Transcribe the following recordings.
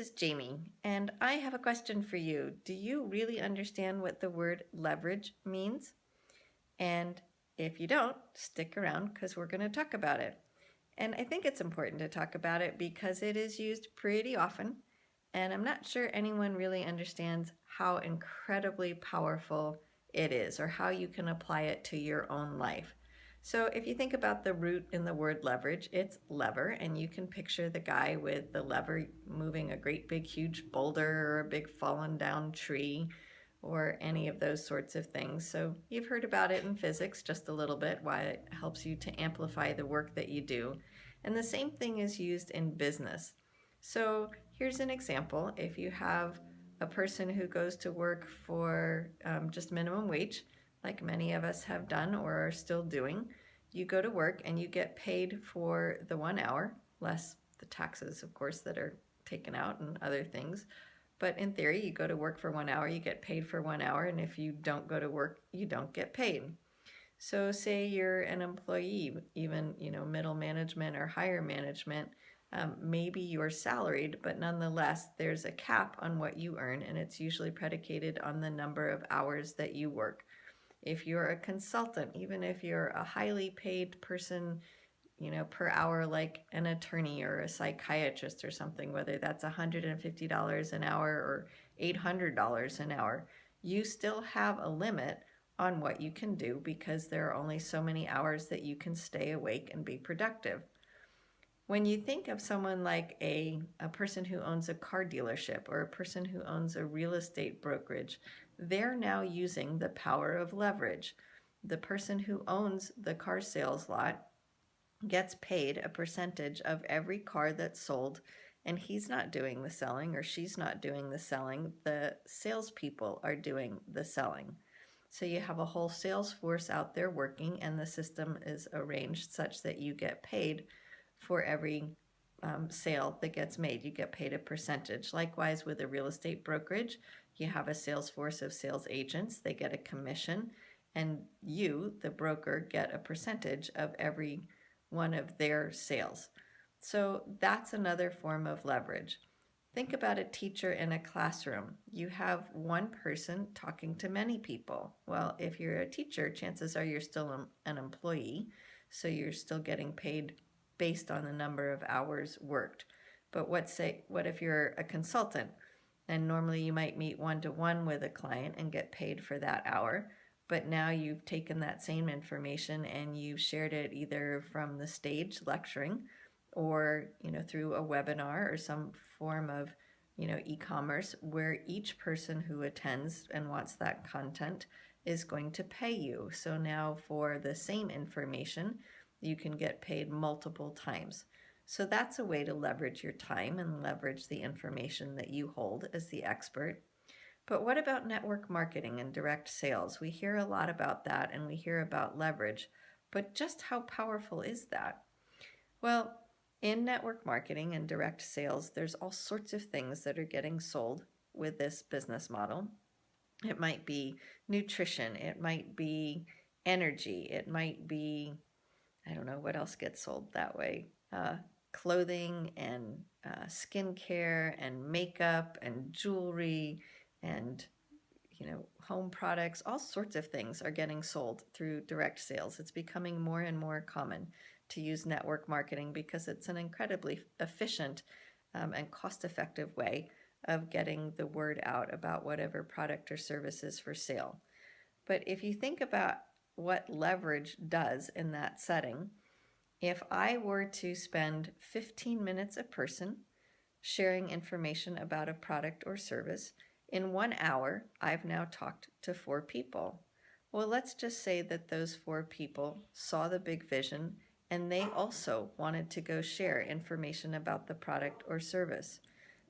is Jamie, and I have a question for you. Do you really understand what the word leverage means? And if you don't, stick around because we're going to talk about it. And I think it's important to talk about it because it is used pretty often, and I'm not sure anyone really understands how incredibly powerful it is or how you can apply it to your own life. So if you think about the root in the word leverage, it's lever, and you can picture the guy with the lever moving a great big huge boulder or a big fallen down tree or any of those sorts of things. So you've heard about it in physics just a little bit, why it helps you to amplify the work that you do. And the same thing is used in business. So here's an example. If you have a person who goes to work for just minimum wage, like many of us have done or are still doing, you go to work and you get paid for the 1 hour, less the taxes, of course, that are taken out and other things. But in theory, you go to work for 1 hour, you get paid for 1 hour, and if you don't go to work, you don't get paid. So say you're an employee, even middle management or higher management, maybe you're salaried, but nonetheless, there's a cap on what you earn, and it's usually predicated on the number of hours that you work. If you're a consultant, even if you're a highly paid person, per hour, like an attorney or a psychiatrist or something, whether that's $150 an hour or $800 an hour, you still have a limit on what you can do because there are only so many hours that you can stay awake and be productive. When you think of someone like a person who owns a car dealership or a person who owns a real estate brokerage, they're now using the power of leverage. The person who owns the car sales lot gets paid a percentage of every car that's sold, and he's not doing the selling or she's not doing the selling. The salespeople are doing the selling. So you have a whole sales force out there working, and the system is arranged such that you get paid for every sale that gets made. You get paid a percentage. Likewise, with a real estate brokerage, you have a sales force of sales agents. They get a commission, and you, the broker, get a percentage of every one of their sales. So that's another form of leverage. Think about a teacher in a classroom. You have one person talking to many people. Well, if you're a teacher, chances are you're still an employee, so you're still getting paid based on the number of hours worked. But what if you're a consultant? And normally you might meet one-to-one with a client and get paid for that hour. But now you've taken that same information and you've shared it either from the stage lecturing or through a webinar or some form of e-commerce, where each person who attends and wants that content is going to pay you. So now for the same information, you can get paid multiple times. So that's a way to leverage your time and leverage the information that you hold as the expert. But what about network marketing and direct sales? We hear a lot about that, and we hear about leverage, but just how powerful is that? Well, in network marketing and direct sales, there's all sorts of things that are getting sold with this business model. It might be nutrition, it might be energy, it might be, I don't know what else gets sold that way, clothing and skincare and makeup and jewelry and home products. All sorts of things are getting sold through direct sales. It's becoming more and more common to use network marketing because it's an incredibly efficient and cost-effective way of getting the word out about whatever product or service is for sale. But if you think about what leverage does in that setting, if I were to spend 15 minutes a person sharing information about a product or service, in 1 hour, I've now talked to 4 people. Well, let's just say that those 4 people saw the big vision and they also wanted to go share information about the product or service.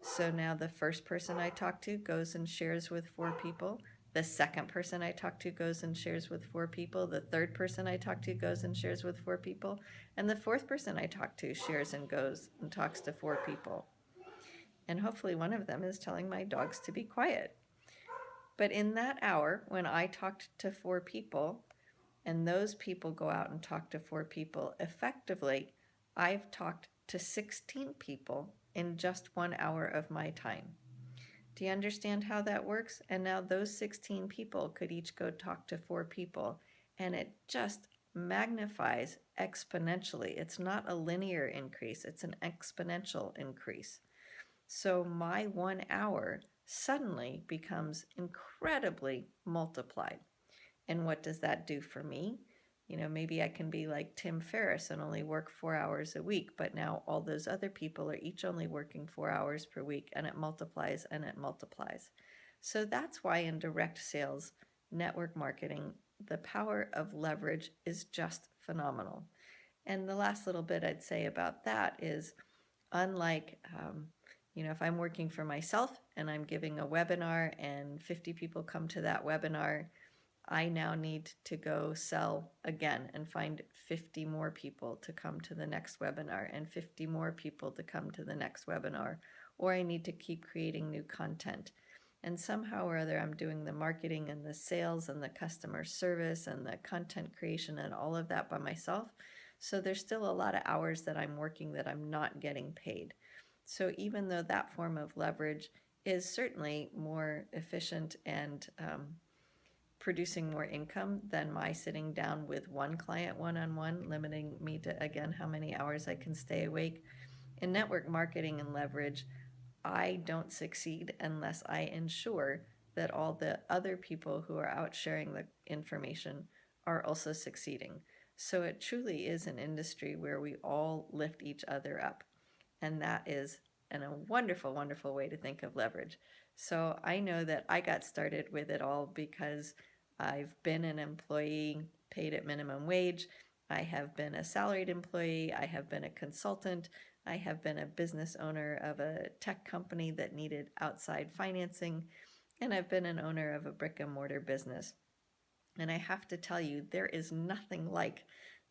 So now the first person I talk to goes and shares with 4 people. The second person I talk to goes and shares with 4 people. The third person I talk to goes and shares with 4 people. And the fourth person I talk to shares and goes and talks to 4 people. And hopefully one of them is telling my dogs to be quiet. But in that hour, when I talked to 4 people, and those people go out and talk to 4 people, effectively, I've talked to 16 people in just 1 hour of my time. Do you understand how that works? And now those 16 people could each go talk to 4 people, and it just magnifies exponentially. It's not a linear increase, it's an exponential increase. So my 1 hour suddenly becomes incredibly multiplied. And what does that do for me? Maybe I can be like Tim Ferriss and only work 4 hours a week, but now all those other people are each only working 4 hours per week, and it multiplies and it multiplies. So that's why in direct sales, network marketing, the power of leverage is just phenomenal. And the last little bit I'd say about that is, unlike, if I'm working for myself and I'm giving a webinar and 50 people come to that webinar, I now need to go sell again and find 50 more people to come to the next webinar and 50 more people to come to the next webinar, or I need to keep creating new content. And somehow or other, I'm doing the marketing and the sales and the customer service and the content creation and all of that by myself. So there's still a lot of hours that I'm working that I'm not getting paid. So even though that form of leverage is certainly more efficient and producing more income than my sitting down with one client one-on-one, limiting me to, again, how many hours I can stay awake. In network marketing and leverage, I don't succeed unless I ensure that all the other people who are out sharing the information are also succeeding. So it truly is an industry where we all lift each other up. And that is a wonderful, wonderful way to think of leverage. So I know that I got started with it all because I've been an employee paid at minimum wage. I have been a salaried employee. I have been a consultant. I have been a business owner of a tech company that needed outside financing. And I've been an owner of a brick and mortar business. And I have to tell you, there is nothing like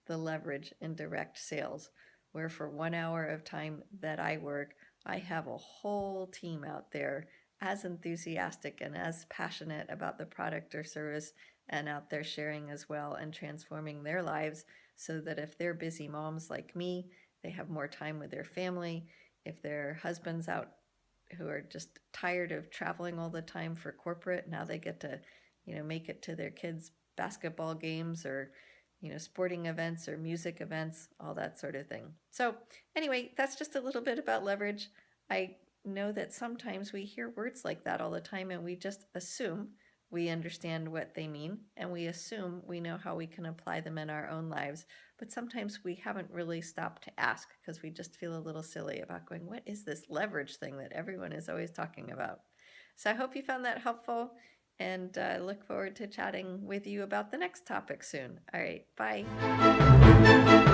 the leverage in direct sales, where for 1 hour of time that I work, I have a whole team out there as enthusiastic and as passionate about the product or service, and out there sharing as well and transforming their lives, so that if they're busy moms like me, they have more time with their family. If their husbands out who are just tired of traveling all the time for corporate, now they get to make it to their kids' basketball games or sporting events or music events, all that sort of thing. So anyway, that's just a little bit about leverage. I know that sometimes we hear words like that all the time, and we just assume we understand what they mean, and we assume we know how we can apply them in our own lives. But sometimes we haven't really stopped to ask, because we just feel a little silly about going, what is this leverage thing that everyone is always talking about? So I hope you found that helpful, and look forward to chatting with you about the next topic soon. All right, bye.